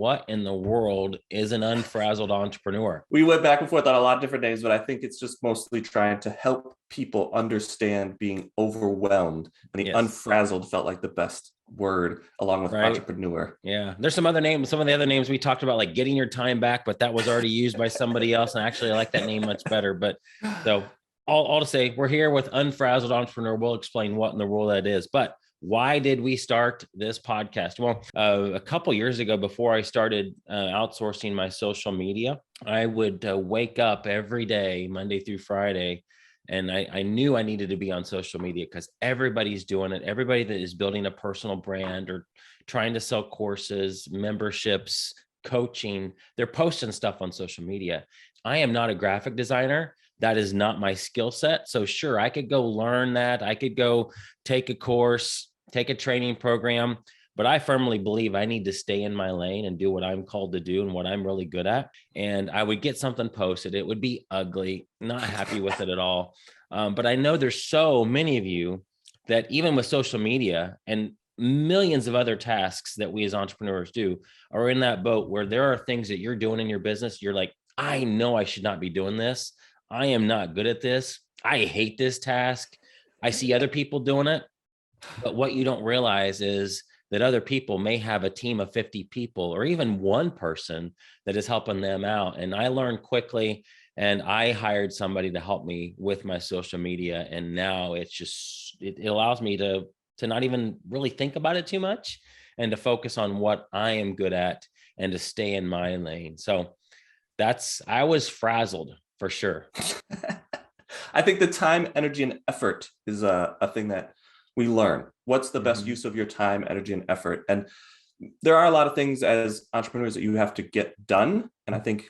what in the world is an unfrazzled entrepreneur? We went back and forth on a lot of different names, but I think it's just mostly trying to help people understand being overwhelmed. And the unfrazzled felt like the best word along with entrepreneur. Yeah. There's some other names. Some of the other names we talked about, like getting your time back, but that was already used by somebody else. And actually I like that name much better. But so all to say, we're here with Unfrazzled Entrepreneur. We'll explain what in the world that is. But why did we start this podcast? Well, a couple years ago, before I started outsourcing my social media, I would wake up every day, Monday through Friday, and I knew I needed to be on social media because everybody's doing it. Everybody that is building a personal brand or trying to sell courses, memberships, coaching, they're posting stuff on social media. I am not a graphic designer. That is not my skill set. So sure, I could go learn that. I could go take a course, take a training program, but I firmly believe I need to stay in my lane and do what I'm called to do and what I'm really good at. And I would get something posted. It would be ugly, not happy with it at all. But I know there's so many of you that even with social media and millions of other tasks that we as entrepreneurs do are in that boat where there are things that you're doing in your business. You're like, I know I should not be doing this. I am not good at this. I hate this task. I see other people doing it. But what you don't realize is that other people may have a team of 50 people or even one person that is helping them out. And I learned quickly, and I hired somebody to help me with my social media. And now it's just, it allows me to not even really think about it too much and to focus on what I am good at and to stay in my lane. So I was frazzled for sure. I think the time, energy, and effort is a thing that we learn. What's the best use of your time, energy, and effort? And there are a lot of things as entrepreneurs that you have to get done. And I think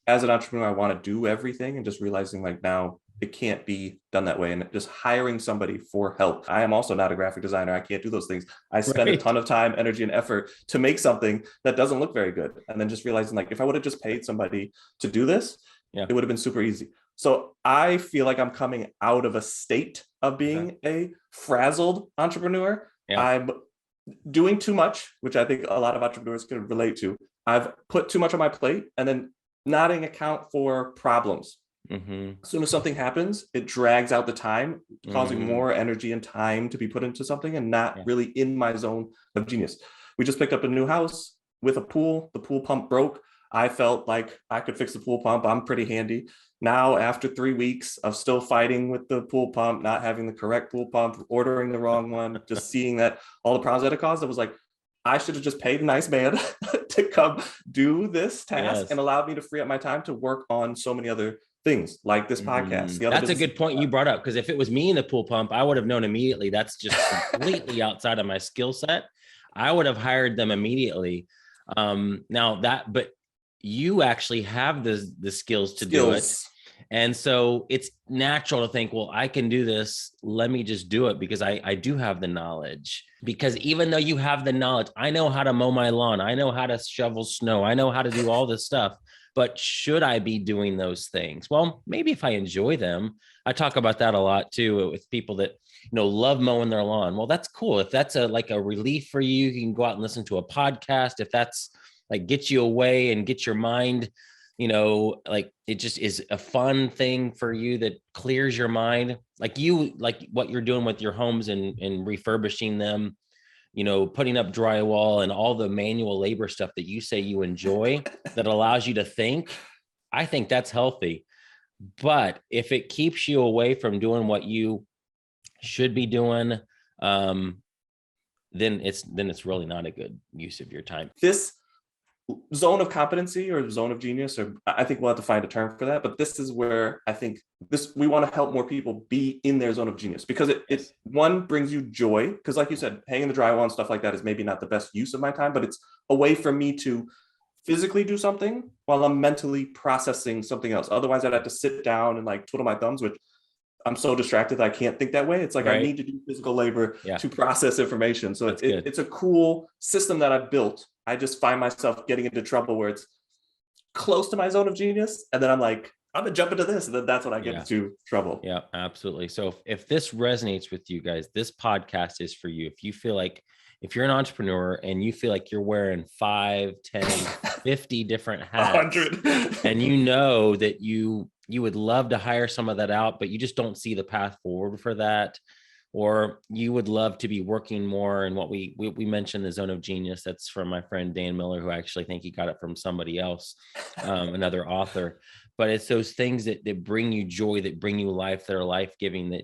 as an entrepreneur, I want to do everything and just realizing like now it can't be done that way. And just hiring somebody for help. I am also not a graphic designer. I can't do those things. I spend a ton of time, energy, and effort to make something that doesn't look very good. And then just realizing like, if I would have just paid somebody to do this, it would have been super easy. So I feel like I'm coming out of a state of being a frazzled entrepreneur. I'm doing too much, which I think a lot of entrepreneurs can relate to. I've put too much on my plate and then not in account for problems. As soon as something happens, it drags out the time, causing more energy and time to be put into something and not really in my zone of genius. We just picked up a new house with a pool. The pool pump broke. I felt like I could fix the pool pump. I'm pretty handy. Now, after 3 weeks of still fighting with the pool pump, not having the correct pool pump, ordering the wrong one, just seeing that all the problems that it caused, I was like, I should have just paid a nice man to come do this task and allowed me to free up my time to work on so many other things like this podcast. That's a good point you brought up, because if it was me in the pool pump, I would have known immediately that's just completely outside of my skill set. I would have hired them immediately. But you actually have the skills to do it. And so it's natural to think, well, I can do this. Let me just do it because I do have the knowledge. Because even though you have the knowledge, I know how to mow my lawn. I know how to shovel snow. I know how to do all this stuff. But should I be doing those things? Well, maybe if I enjoy them. I talk about that a lot too with people that, love mowing their lawn. Well, that's cool. If that's like a relief for you, you can go out and listen to a podcast. If that's like get you away and get your mind, like it just is a fun thing for you that clears your mind. Like what you're doing with your homes and refurbishing them, putting up drywall and all the manual labor stuff that you say you enjoy that allows you to think. I think that's healthy. But if it keeps you away from doing what you should be doing, then it's really not a good use of your time. This zone of competency or zone of genius, or I think we'll have to find a term for that, but this is where I think we want to help more people be in their zone of genius, because it one brings you joy, because like you said, hanging the drywall and stuff like that is maybe not the best use of my time, but it's a way for me to physically do something while I'm mentally processing something else. Otherwise I'd have to sit down and like twiddle my thumbs, which I'm so distracted that I can't think that way. It's like I need to do physical labor to process information. So it's a cool system that I've built. I just find myself getting into trouble where it's close to my zone of genius. And then I'm like, I'm gonna jump into this. And then that's when I get into trouble. Yeah, absolutely. So if this resonates with you guys, this podcast is for you. If you feel like if you're an entrepreneur and you feel like you're wearing 5, 10, 50 different hats, 100. and you know that you would love to hire some of that out, but you just don't see the path forward for that, or you would love to be working more in what we mentioned, the zone of genius. That's from my friend Dan Miller, who I actually think he got it from somebody else, another author. But it's those things that bring you joy, that bring you life, that are life-giving,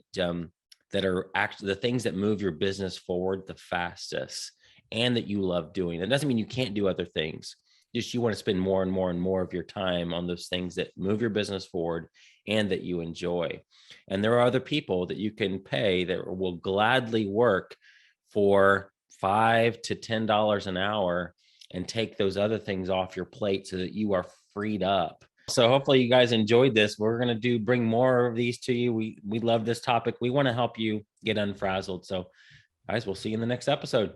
that are actually the things that move your business forward the fastest, and that you love doing. It doesn't mean you can't do other things. Just you want to spend more and more and more of your time on those things that move your business forward and that you enjoy. And there are other people that you can pay that will gladly work for $5 to $10 an hour and take those other things off your plate so that you are freed up. So hopefully you guys enjoyed this. We're going to bring more of these to you. We love this topic. We want to help you get unfrazzled. So guys, we'll see you in the next episode.